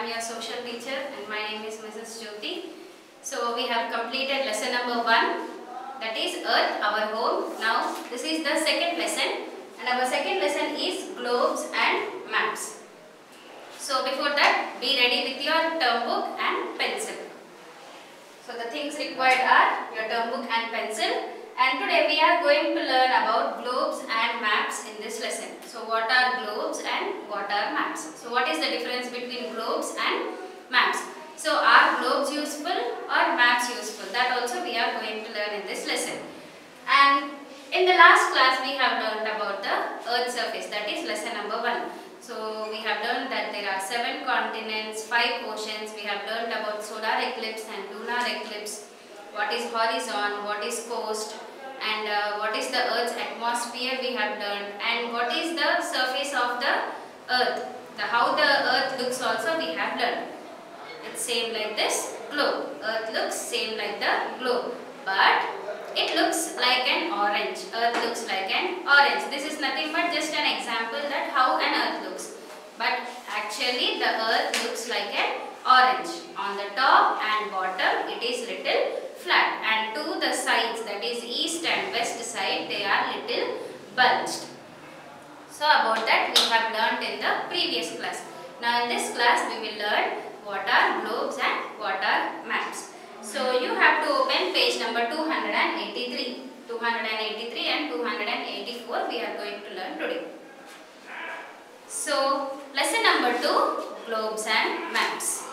am your social teacher and my name is Mrs. Jyoti. So we have completed lesson number 1, that is Earth, our home. Now this is the second lesson and our second lesson is globes and maps. So before that, be ready with your term book and pencil. So the things required are your term book and pencil. And today we are going to learn about globes and maps in this lesson. So what are globes and what are maps? So what is the difference between globes and maps? So are globes useful or maps useful? That also we are going to learn in this lesson. And in the last class we have learned about the Earth's surface, that is lesson number 1. So we have learned that there are 7 continents, 5 oceans. We have learned about solar eclipse and lunar eclipse. What is horizon, what is coast, and what is the Earth's atmosphere we have learned, and what is the surface of the Earth. How the Earth looks also we have learned. It's same like this globe. Earth looks same like the globe, but it looks like an orange. Earth looks like an orange. This is nothing but just an example that how an Earth looks. But actually the Earth looks like an orange. On the top and bottom it is little flat, and to the sides, that is east and west side, they are little bulged. So about that we have learnt in the previous class. Now in this class we will learn what are globes and what are maps. So you have to open page number 283. 283 and 284 we are going to learn today. So lesson number 2, globes and maps.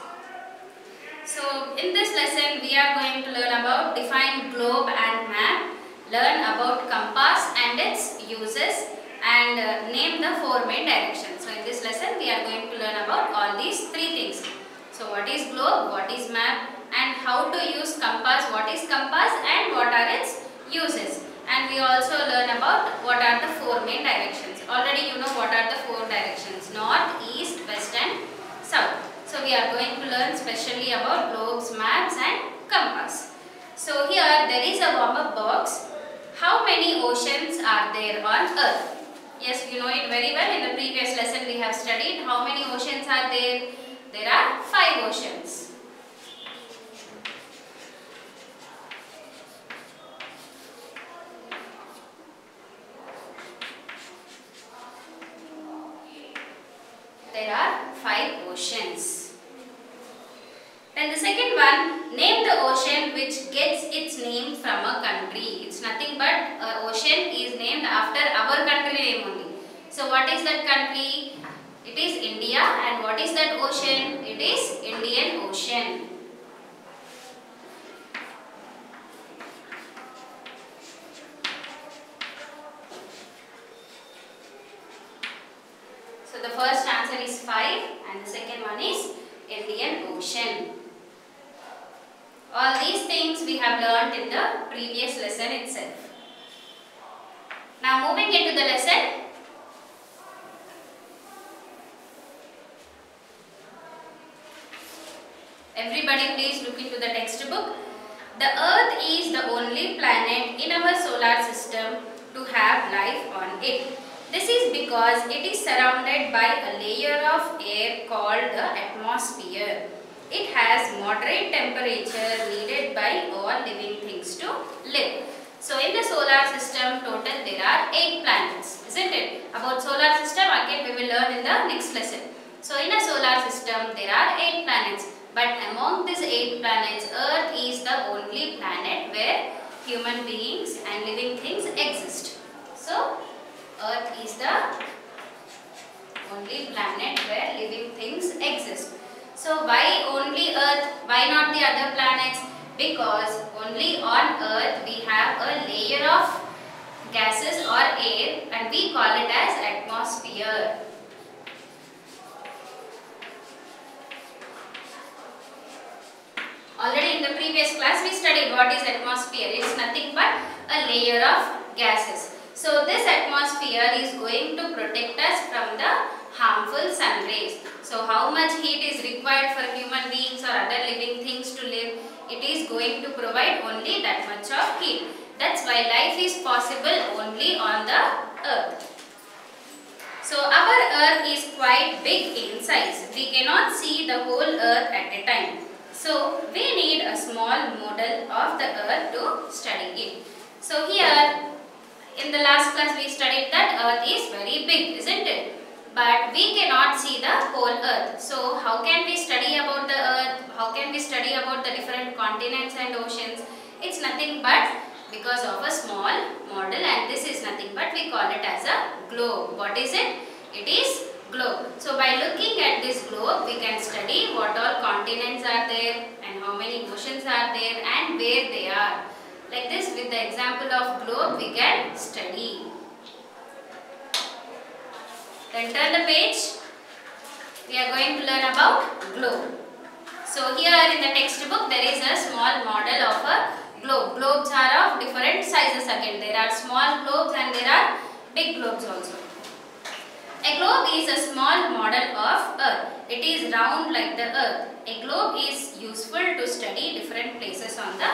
So in this lesson we are going to learn about define globe and map, learn about compass and its uses, and name the 4 main directions. So in this lesson we are going to learn about all these 3 things. So what is globe, what is map, and how to use compass, what is compass and what are its uses. And we also learn about what are the 4 main directions. Already you know what are the 4 directions: north, east, west and south. So we are going to learn specially about globes, maps and compass. So here there is a warm-up box. How many oceans are there on Earth? Yes, you know it very well. In the previous lesson we have studied how many oceans are there. There are 5 oceans. There are 5 oceans. Then the second one, name the ocean which gets its name from a country. It's nothing but an ocean is named after our country name only. So what is that country? It is India. And what is that ocean? It is Indian Ocean. So the first answer is 5 and the second one is Indian Ocean. All these things we have learnt in the previous lesson itself. Now moving into the lesson. Everybody please look into the textbook. The Earth is the only planet in our solar system to have life on it. This is because it is surrounded by a layer of air called the atmosphere. It has moderate temperature needed by all living things to live. So in the solar system total there are 8 planets, isn't it? About solar system again we will learn in the next lesson. So in a solar system there are 8 planets, but among these 8 planets Earth is the only planet where human beings and living things exist. So Earth is the only planet where living things exist. So why only Earth? Why not the other planets? Because only on Earth we have a layer of gases or air and we call it as atmosphere. Already in the previous class we studied what is atmosphere. It's nothing but a layer of gases. So this atmosphere is going to protect us from the harmful sun rays. So how much heat is required for human beings or other living things to live? It is going to provide only that much of heat. That's why life is possible only on the Earth. So our earth is quite big in size. We cannot see the whole earth at a time. So we need a small model of the earth to study it. So here in the last class we studied that earth is very big, isn't it? But we cannot see the whole earth. So how can we study about the earth? How can we study about the different continents and oceans? It's nothing but because of a small model, and this is nothing but we call it as a globe. What is it? It is globe. So by looking at this globe we can study what all continents are there and how many oceans are there and where they are. Like this, with the example of globe we can study. Then turn the page. We are going to learn about globe. So here in the textbook there is a small model of a globe. Globes are of different sizes again. There are small globes and there are big globes also. A globe is a small model of earth. It is round like the earth. A globe is useful to study different places on the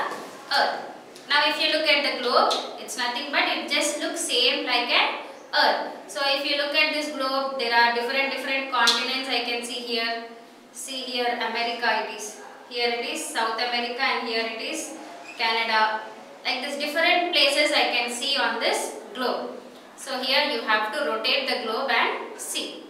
earth. Now if you look at the globe, it's nothing but it just looks same like an earth. So if you look at this globe, there are different continents I can see here. See here America it is. Here it is South America and here it is Canada. Like this different places I can see on this globe. So here you have to rotate the globe and see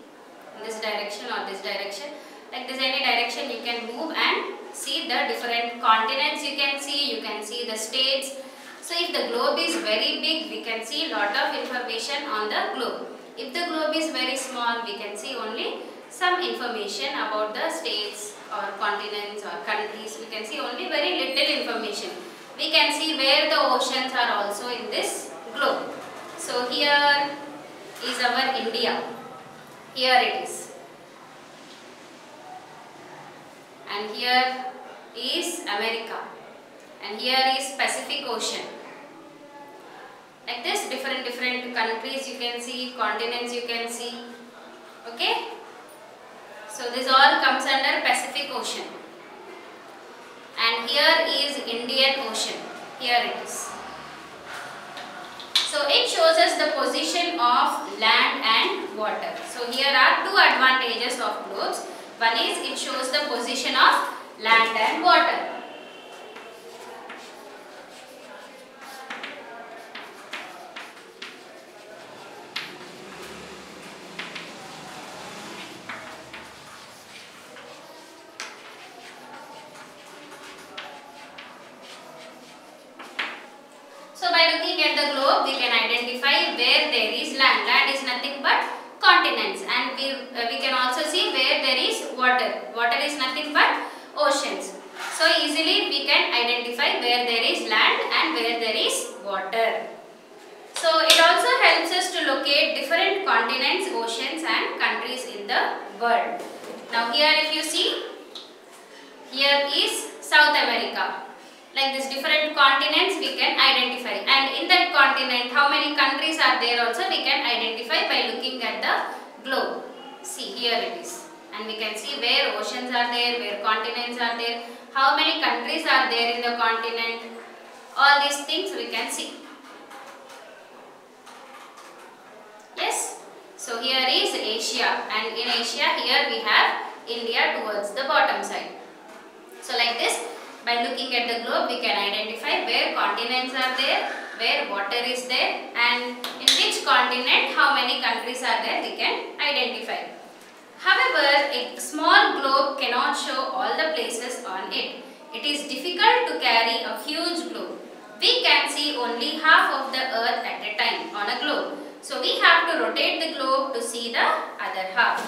in this direction or this direction. Like this any direction you can move and see the different continents you can see the states. So if the globe is very big we can see lot of information on the globe. If the globe is very small we can see only some information about the states or continents or countries. We can see only very little information. We can see where the oceans are also in this globe. So here is our India. Here it is. And here is America. And here is Pacific Ocean. Like this different countries you can see, continents you can see. Okay. So this all comes under Pacific Ocean. And here is Indian Ocean. Here it is. So it shows us the position of land and water. So here are two advantages of globes. One is it shows the position of land and water. So by looking at the globe, we can identify where there is land. Land is nothing but continents, and we can also see where there is water. Water is nothing but oceans. So easily we can identify where there is land and where there is water. So it also helps us to locate different continents, oceans and countries in the world. Now here if you see, here is South America. Like this different continents we can identify, and in that continent how many countries are there also we can identify by looking at the globe. See here it is, and we can see where oceans are there, where continents are there, how many countries are there in the continent. All these things we can see. Yes. So here is Asia, and in Asia here we have India towards the bottom side. So like this, by looking at the globe we can identify where continents are there, where water is there, and in which continent how many countries are there we can identify. However, a small globe cannot show all the places on it. It is difficult to carry a huge globe. We can see only half of the earth at a time on a globe. So we have to rotate the globe to see the other half.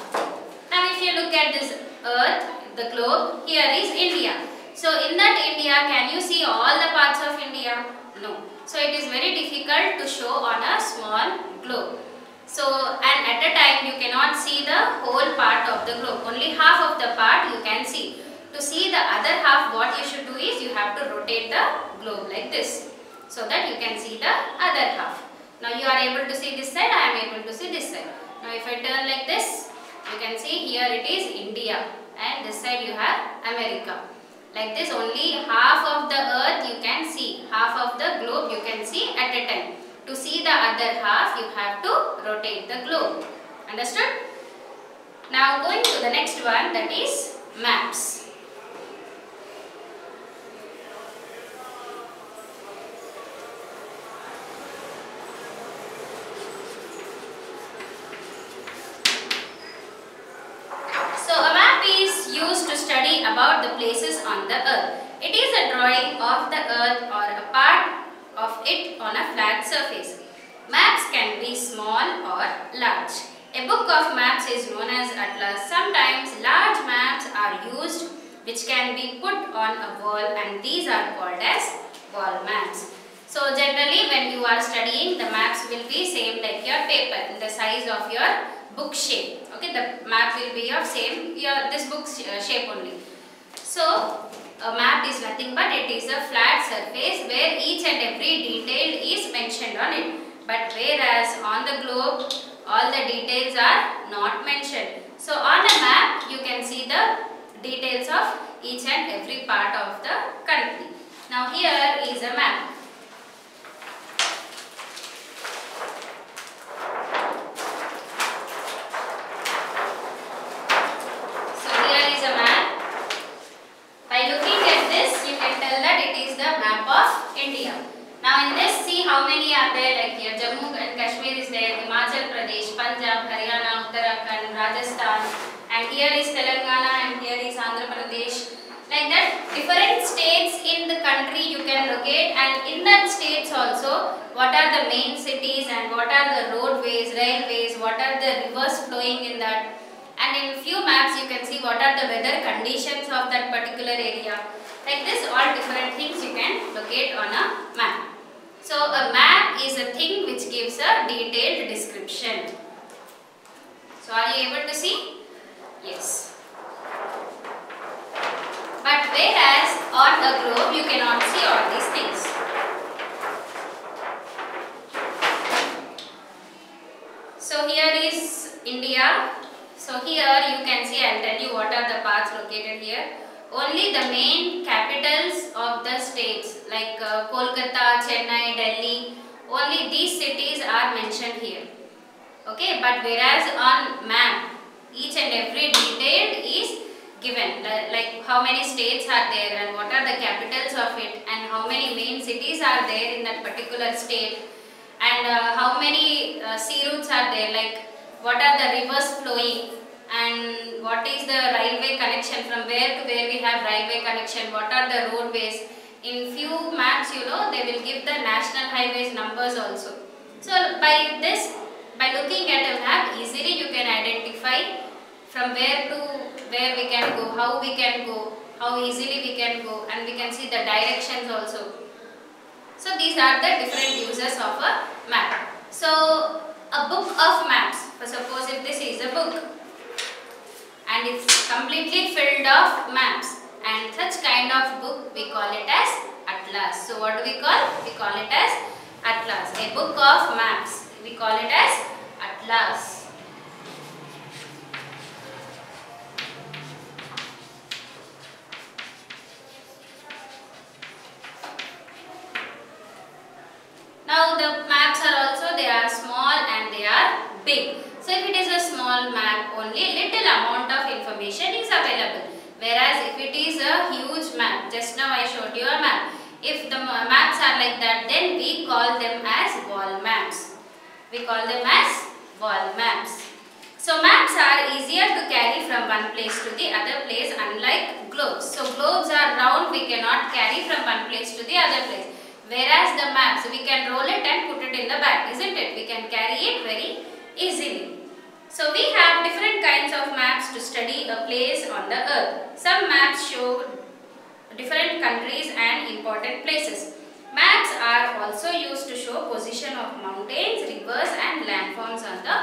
Now if you look at this earth, the globe, here is India. So in that India, can you see all the parts of India? No. So it is very difficult to show on a small globe. So and at a time you cannot see the whole part of the globe. Only half of the part you can see. To see the other half, what you should do is you have to rotate the globe like this, so that you can see the other half. Now you are able to see this side, I am able to see this side. Now if I turn like this, you can see here it is India and this side you have America. Like this, only half of the earth you can see, half of the globe you can see at a time. To see the other half, you have to rotate the globe. Understood? Now going to the next one, that is maps. So a map is used to study about the places on the earth. It is a drawing of the earth or a part of it on a flat surface. Maps can be small or large. A book of maps is known as atlas. Sometimes large maps are used which can be put on a wall, and these are called as wall maps. So generally when you are studying, the maps will be same like your paper, in the size of your book shape. Okay, the map will be of same this book shape only. So a map is nothing but it is a flat surface where each and every detail is mentioned on it. But whereas on the globe, all the details are not mentioned. So on a map, you can see the details of each and every part of the country. Now here is a map. So here is a map. By looking at this, you can tell that it is the map of India. Now in this, see how many are there, like here Jammu and Kashmir is there, Himachal Pradesh, Punjab, Haryana, Uttarakhand, Rajasthan, and here is Telangana and here is Andhra Pradesh. Like that, different states in the country you can locate, and in that states also, what are the main cities and what are the roadways, railways, what are the rivers flowing in that. And in few maps you can see what are the weather conditions of that particular area. Like this, all different things you can locate on a map. So a map is a thing which gives a detailed description. So are you able to see? Yes. But whereas on a globe you cannot see all these things. So here is India. So here you can see, I will tell you what are the parts located here. Only the main capitals of the states like Kolkata, Chennai, Delhi, only these cities are mentioned here. Okay, but whereas on map, each and every detail is given, like how many states are there and what are the capitals of it and how many main cities are there in that particular state, and how many sea routes are there, like what are the rivers flowing and what is the railway connection, from where to where we have railway connection, what are the roadways. In few maps, you know, they will give the national highways numbers also. So by this, by looking at a map, easily you can identify from where to where we can go, how we can go, how easily we can go, and we can see the directions also. So these are the different uses of a map. So a book of maps, for suppose if this is a book and it's completely filled of maps, and such kind of book we call it as atlas. So what do we call? We call it as atlas. A book of maps, we call it as atlas. Now the maps are also, they are small and they are big. So if it is a small map, only little amount of information is available. Whereas if it is a huge map, just now I showed you a map. If the maps are like that, then we call them as wall maps. We call them as wall maps. So maps are easier to carry from one place to the other place, unlike globes. So globes are round, we cannot carry from one place to the other place. Whereas the maps, we can roll it and put it in the bag, isn't it? We can carry it very easily. So we have different kinds of maps to study a place on the earth. Some maps show different countries and important places. Maps are also used to show position of mountains, rivers and landforms on the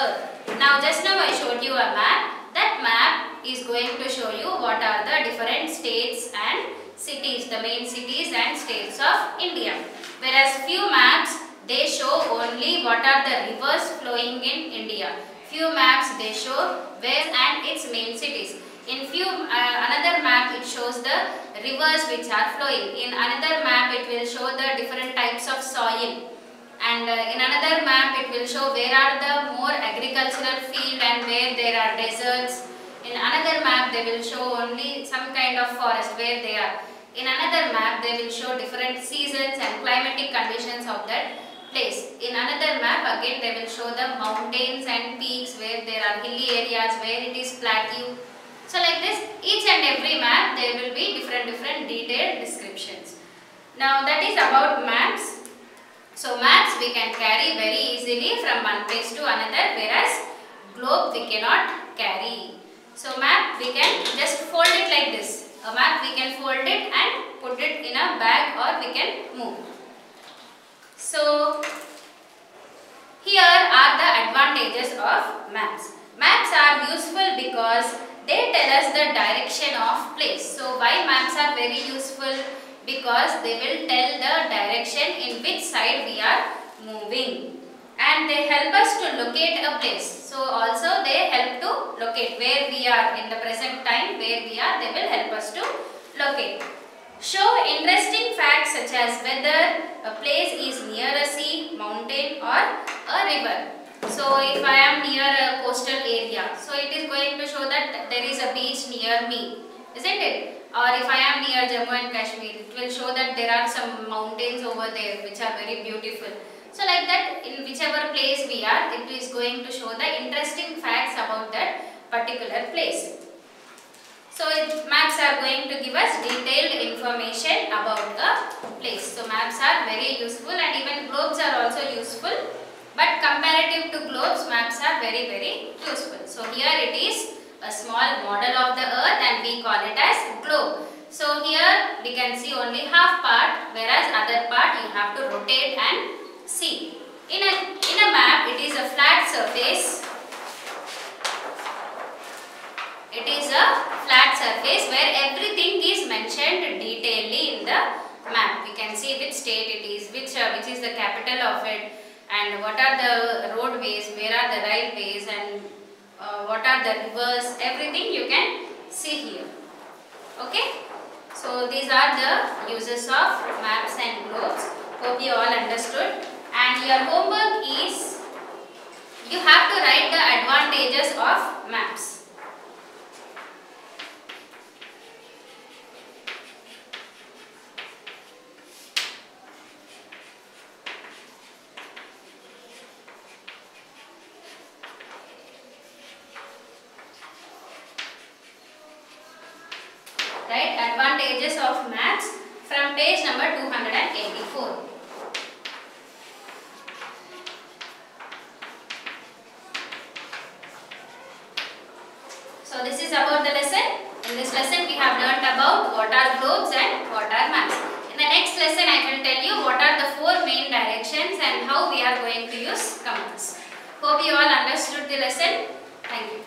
earth. Now just now I showed you a map. That map is going to show you what are the different states and cities, the main cities and states of India. Whereas few maps, they show only what are the rivers flowing in India. Few maps, they show where and its main cities. In few another map, it shows the rivers which are flowing. In another map, it will show the different types of soil and in another map it will show where are the more agricultural field and where there are deserts. In another map they will show only some kind of forest where they are. In another map they will show different seasons and climatic conditions of that place. In another map again they will show the mountains and peaks where there are hilly areas, where it is plateau. So like this, each and every map there will be different detailed descriptions. Now that is about maps. So maps we can carry very easily from one place to another, whereas globe we cannot carry. So map we can just fold it like this. A map we can fold it and put it in a bag, or we can move. So here are the advantages of maps. Maps are useful because they tell us the direction of place. So why maps are very useful? Because they will tell the direction in which side we are moving, and they help us to locate a place. So also they help to locate where we are in the present time, where we are, they will help us to locate. Show interesting facts such as whether a place is near a sea, mountain or a river. So if I am near a coastal area, so it is going to show that there is a beach near me, isn't it? Or if I am near Jammu and Kashmir, it will show that there are some mountains over there which are very beautiful. So like that, in whichever place we are, it is going to show the interesting facts about that particular place. So maps are going to give us detailed information about the place. So maps are very useful, and even globes are also useful. But comparative to globes, maps are very useful. So here it is a small model of the earth and we call it as globe. So here we can see only half part, whereas other part you have to rotate and see. In a map it is a flat surface. It is a flat surface where everything is mentioned detailedly in the map. We can see which state it is, which is the capital of it, and what are the roadways, where are the railways, and what are the rivers. Everything you can see here. Okay. So these are the uses of maps and globes. Hope you all understood. And your homework is, you have to write the advantages of maps. Right, advantages of maps from page number 284. So this is about the lesson. In this lesson we have learnt about what are globes and what are maps. In the next lesson I will tell you what are the 4 main directions and how we are going to use compass. Hope you all understood the lesson. Thank you.